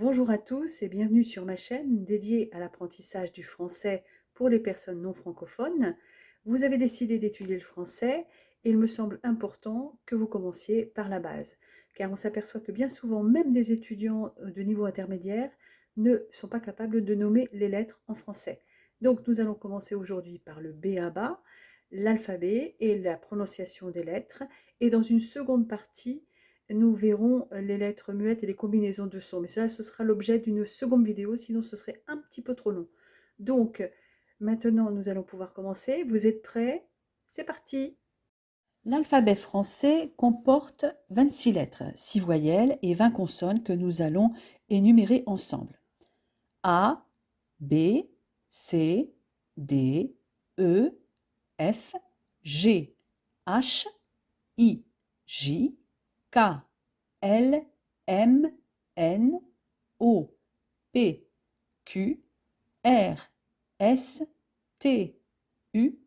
Bonjour à tous et bienvenue sur ma chaîne dédiée à l'apprentissage du français pour les personnes non francophones. Vous avez décidé d'étudier le français et il me semble important que vous commenciez par la base, car on s'aperçoit que bien souvent, même des étudiants de niveau intermédiaire ne sont pas capables de nommer les lettres en français. Donc nous allons commencer aujourd'hui par le b.a.-ba, l'alphabet et la prononciation des lettres, et dans une seconde partie, nous verrons les lettres muettes et les combinaisons de sons. Mais cela, ce sera l'objet d'une seconde vidéo, sinon ce serait un petit peu trop long. Donc, maintenant, nous allons pouvoir commencer. Vous êtes prêts? C'est parti! L'alphabet français comporte 26 lettres, 6 voyelles et 20 consonnes que nous allons énumérer ensemble. A, B, C, D, E, F, G, H, I, J, K, L, M, N, O, P, Q, R, S, T, U,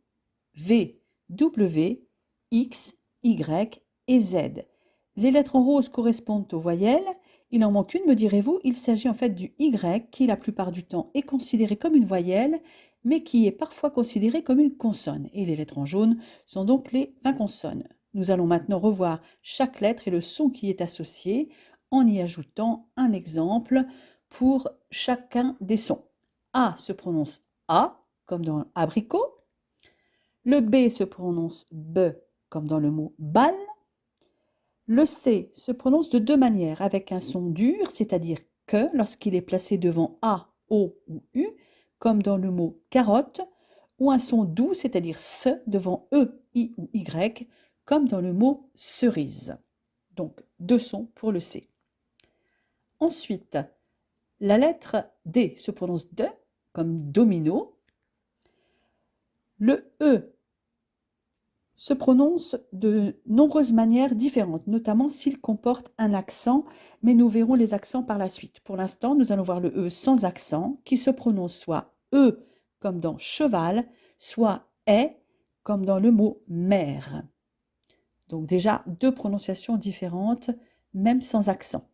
V, W, X, Y et Z. Les lettres en rose correspondent aux voyelles. Il en manque une, me direz-vous. Il s'agit en fait du Y qui, la plupart du temps, est considéré comme une voyelle, mais qui est parfois considéré comme une consonne. Et les lettres en jaune sont donc les 20 consonnes. Nous allons maintenant revoir chaque lettre et le son qui est associé en y ajoutant un exemple pour chacun des sons. A se prononce A, comme dans abricot. Le B se prononce B, comme dans le mot balle. Le C se prononce de deux manières, avec un son dur, c'est-à-dire que lorsqu'il est placé devant A, O ou U, comme dans le mot carotte, ou un son doux, c'est-à-dire S, devant E, I ou Y, comme dans le mot cerise. Donc, deux sons pour le C. Ensuite, la lettre D se prononce D, comme domino. Le E se prononce de nombreuses manières différentes, notamment s'il comporte un accent, mais nous verrons les accents par la suite. Pour l'instant, nous allons voir le E sans accent, qui se prononce soit E comme dans cheval, soit est comme dans le mot mère. Donc déjà, deux prononciations différentes, même sans accent.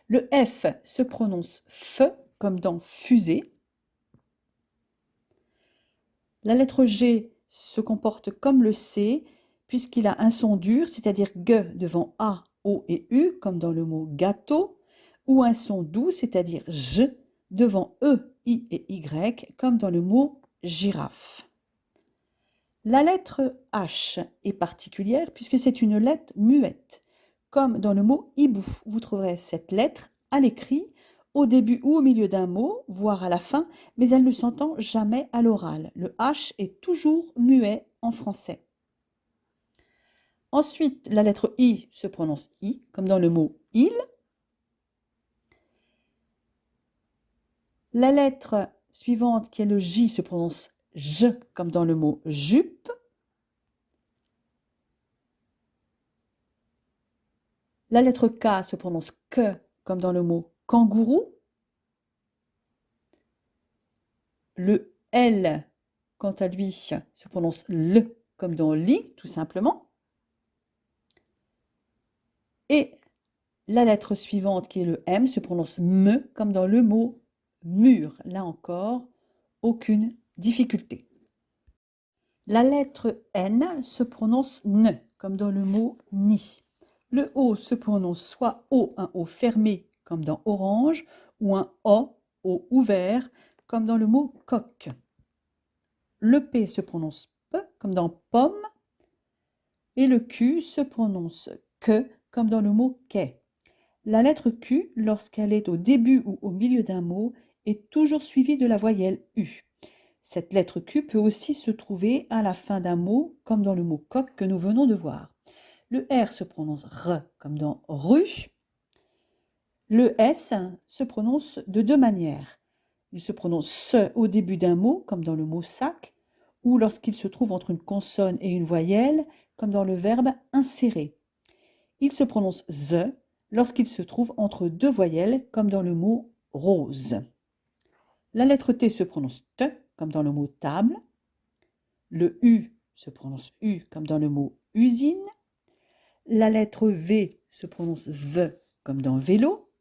Le F se prononce F comme dans fusée. La lettre G se comporte comme le C, puisqu'il a un son dur, c'est-à-dire G devant A, O et U, comme dans le mot gâteau, ou un son doux, c'est-à-dire J devant E, I et Y, comme dans le mot girafe. La lettre H est particulière puisque c'est une lettre muette, comme dans le mot hibou. Vous trouverez cette lettre à l'écrit, au début ou au milieu d'un mot, voire à la fin, mais elle ne s'entend jamais à l'oral. Le H est toujours muet en français. Ensuite, la lettre I se prononce I, comme dans le mot il. La lettre suivante, qui est le J, se prononce J, comme dans le mot jupe. La lettre K se prononce que, comme dans le mot kangourou. Le L, quant à lui, se prononce L, comme dans lit, tout simplement. Et la lettre suivante, qui est le M, se prononce me, comme dans le mot mur. Là encore, aucune difficulté. La lettre N se prononce N, comme dans le mot ni. Le O se prononce soit O, un O fermé, comme dans orange, ou un O ouvert, comme dans le mot coq. Le P se prononce P, comme dans pomme, et le Q se prononce que, comme dans le mot quai. La lettre Q, lorsqu'elle est au début ou au milieu d'un mot, est toujours suivie de la voyelle U. Cette lettre Q peut aussi se trouver à la fin d'un mot, comme dans le mot coq que nous venons de voir. Le R se prononce R, comme dans rue. Le S se prononce de deux manières. Il se prononce se au début d'un mot, comme dans le mot sac, ou lorsqu'il se trouve entre une consonne et une voyelle, comme dans le verbe insérer. Il se prononce ze lorsqu'il se trouve entre deux voyelles, comme dans le mot rose. La lettre T se prononce T, comme dans le mot table. Le U se prononce U, comme dans le mot usine. La lettre V se prononce V, comme dans vélo.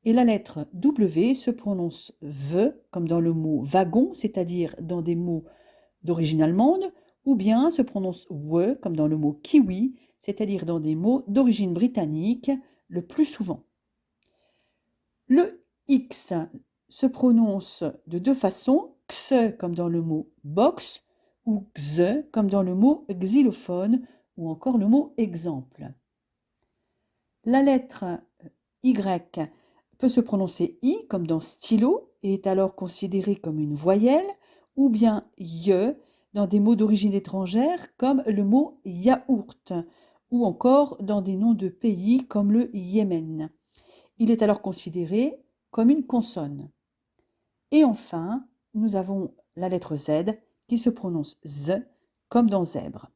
Et la lettre W se prononce V, comme dans le mot wagon, c'est-à-dire dans des mots d'origine allemande, ou bien se prononce W, comme dans le mot kiwi, c'est-à-dire dans des mots d'origine britannique, le plus souvent. Le X se prononce de deux façons, X comme dans le mot box, ou X comme dans le mot xylophone, ou encore le mot exemple. La lettre Y peut se prononcer I comme dans stylo et est alors considérée comme une voyelle, ou bien YE dans des mots d'origine étrangère comme le mot yaourt, ou encore dans des noms de pays comme le Yémen. Il est alors considéré comme une consonne. Et enfin, nous avons la lettre Z qui se prononce Z comme dans zèbre.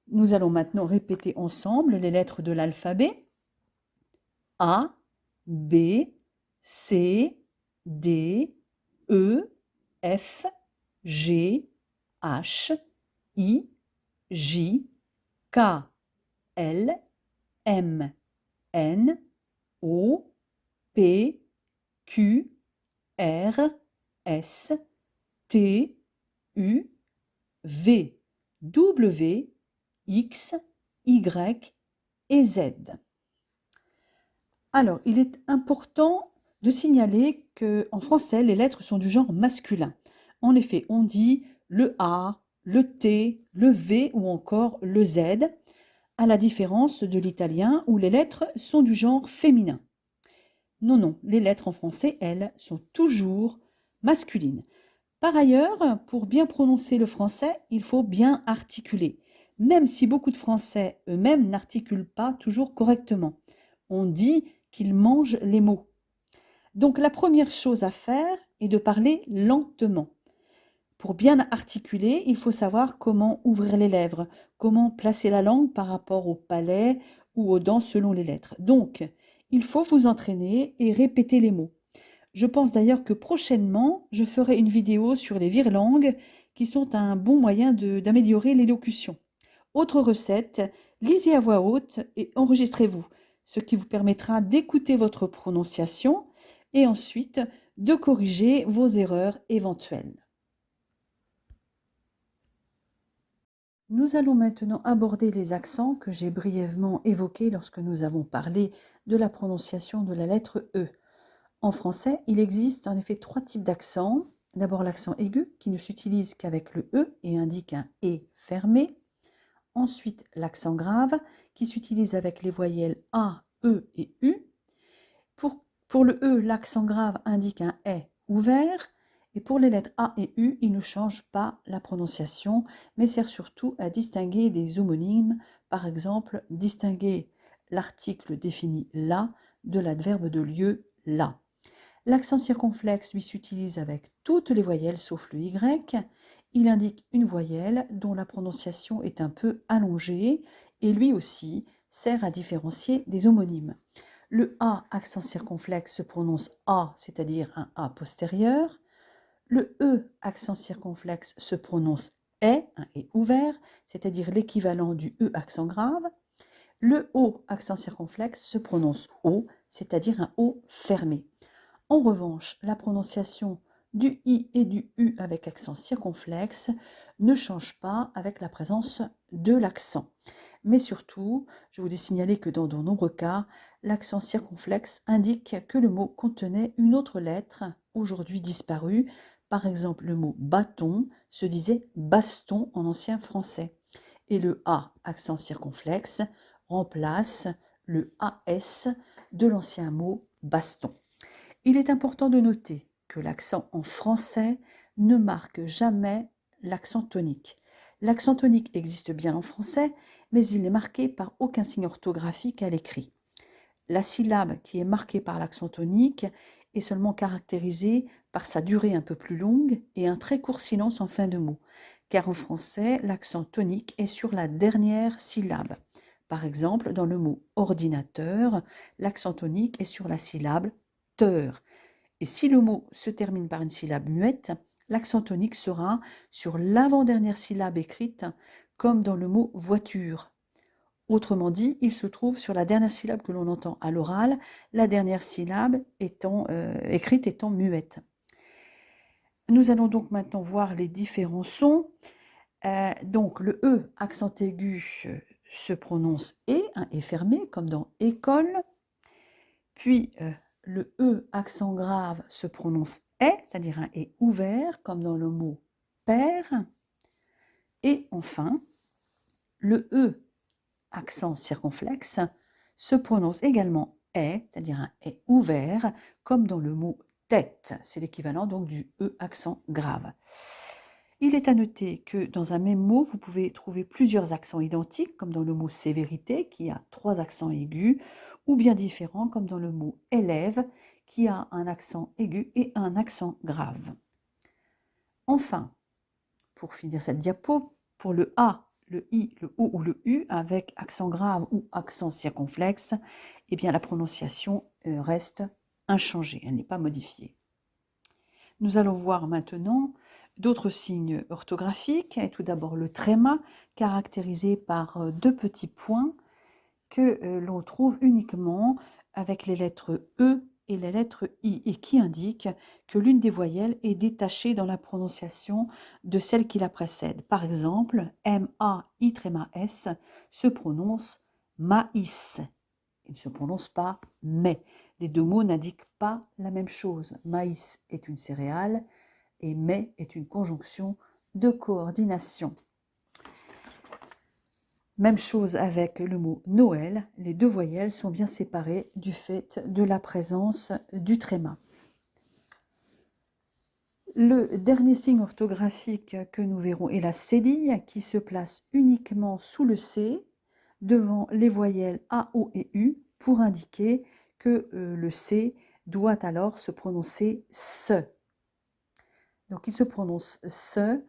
Nous allons maintenant répéter ensemble les lettres de l'alphabet. A, B, C, D, E, F, G, H, I, J, K, L, M, N, O, P, Q, R, S, T, U, V, W, X, Y et Z. Alors, il est important de signaler qu'en français, les lettres sont du genre masculin. En effet, on dit le A, le T, le V ou encore le Z, à la différence de l'italien où les lettres sont du genre féminin. Non, non, les lettres en français, elles, sont toujours masculines. Par ailleurs, pour bien prononcer le français, il faut bien articuler, même si beaucoup de Français eux-mêmes n'articulent pas toujours correctement. On dit qu'ils mangent les mots. Donc la première chose à faire est de parler lentement. Pour bien articuler, il faut savoir comment ouvrir les lèvres, comment placer la langue par rapport au palais ou aux dents selon les lettres. Donc, il faut vous entraîner et répéter les mots. Je pense d'ailleurs que prochainement, je ferai une vidéo sur les virelangues qui sont un bon moyen d'améliorer l'élocution. Autre recette, lisez à voix haute et enregistrez-vous, ce qui vous permettra d'écouter votre prononciation et ensuite de corriger vos erreurs éventuelles. Nous allons maintenant aborder les accents que j'ai brièvement évoqués lorsque nous avons parlé de la prononciation de la lettre E. En français, il existe en effet trois types d'accents. D'abord l'accent aigu qui ne s'utilise qu'avec le E et indique un E fermé. Ensuite l'accent grave qui s'utilise avec les voyelles A, E et U. Pour le E, l'accent grave indique un E ouvert. Et pour les lettres A et U, il ne change pas la prononciation, mais sert surtout à distinguer des homonymes. Par exemple, distinguer l'article défini là de l'adverbe de lieu là. L'accent circonflexe, lui, s'utilise avec toutes les voyelles sauf le Y. Il indique une voyelle dont la prononciation est un peu allongée et lui aussi sert à différencier des homonymes. Le A, accent circonflexe, se prononce A, c'est-à-dire un A postérieur. Le E, accent circonflexe, se prononce E, un E ouvert, c'est-à-dire l'équivalent du E, accent grave. Le O, accent circonflexe, se prononce O, c'est-à-dire un O fermé. En revanche, la prononciation du I et du U avec accent circonflexe ne change pas avec la présence de l'accent. Mais surtout, je voulais signaler que dans de nombreux cas, l'accent circonflexe indique que le mot contenait une autre lettre, aujourd'hui disparue. Par exemple, le mot bâton se disait baston en ancien français. Et le A, accent circonflexe, remplace le AS de l'ancien mot baston. Il est important de noter que l'accent en français ne marque jamais l'accent tonique. L'accent tonique existe bien en français, mais il n'est marqué par aucun signe orthographique à l'écrit. La syllabe qui est marquée par l'accent tonique est seulement caractérisée par sa durée un peu plus longue et un très court silence en fin de mot, car en français, l'accent tonique est sur la dernière syllabe. Par exemple, dans le mot ordinateur, l'accent tonique est sur la syllabe teur. Et si le mot se termine par une syllabe muette, l'accent tonique sera sur l'avant-dernière syllabe écrite, comme dans le mot voiture. Autrement dit, il se trouve sur la dernière syllabe que l'on entend à l'oral, la dernière syllabe écrite étant muette. Nous allons donc maintenant voir les différents sons. Donc le E accent aigu se prononce E, un E fermé, comme dans école. Puis le E accent grave se prononce E, c'est-à-dire un E ouvert, comme dans le mot père. Et enfin, le E accent circonflexe se prononce également E, c'est-à-dire un E ouvert, comme dans le mot tête. C'est l'équivalent donc du E accent grave. Il est à noter que dans un même mot, vous pouvez trouver plusieurs accents identiques, comme dans le mot sévérité, qui a 3 accents aigus, ou bien différents, comme dans le mot élève, qui a un accent aigu et un accent grave. Enfin, pour finir cette diapo, pour le A, le I, le O ou le U, avec accent grave ou accent circonflexe, eh bien la prononciation reste inchangée, elle n'est pas modifiée. Nous allons voir maintenant d'autres signes orthographiques. Et tout d'abord le tréma, caractérisé par 2 petits points que l'on trouve uniquement avec les lettres E et les lettres I, et qui indiquent que l'une des voyelles est détachée dans la prononciation de celle qui la précède. Par exemple, M-A-I tréma S se prononce maïs. Il ne se prononce pas mais. Les deux mots n'indiquent pas la même chose. Maïs est une céréale et mais est une conjonction de coordination. Même chose avec le mot Noël, les deux voyelles sont bien séparées du fait de la présence du tréma. Le dernier signe orthographique que nous verrons est la cédille qui se place uniquement sous le C, devant les voyelles A, O et U, pour indiquer que le C doit alors se prononcer SE. Donc il se prononce SE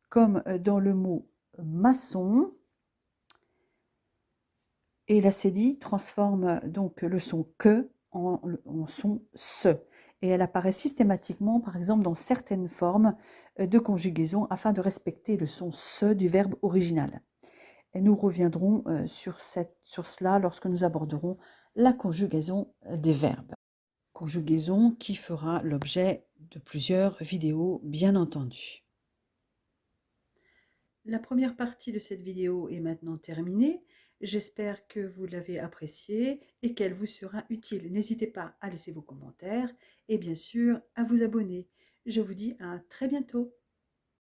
comme dans le mot maçon, et la cédille transforme donc le son que en son se. Et elle apparaît systématiquement, par exemple, dans certaines formes de conjugaison afin de respecter le son se du verbe original. Et nous reviendrons sur cela lorsque nous aborderons la conjugaison des verbes. Conjugaison qui fera l'objet de plusieurs vidéos, bien entendu. La première partie de cette vidéo est maintenant terminée. J'espère que vous l'avez appréciée et qu'elle vous sera utile. N'hésitez pas à laisser vos commentaires et bien sûr à vous abonner. Je vous dis à très bientôt.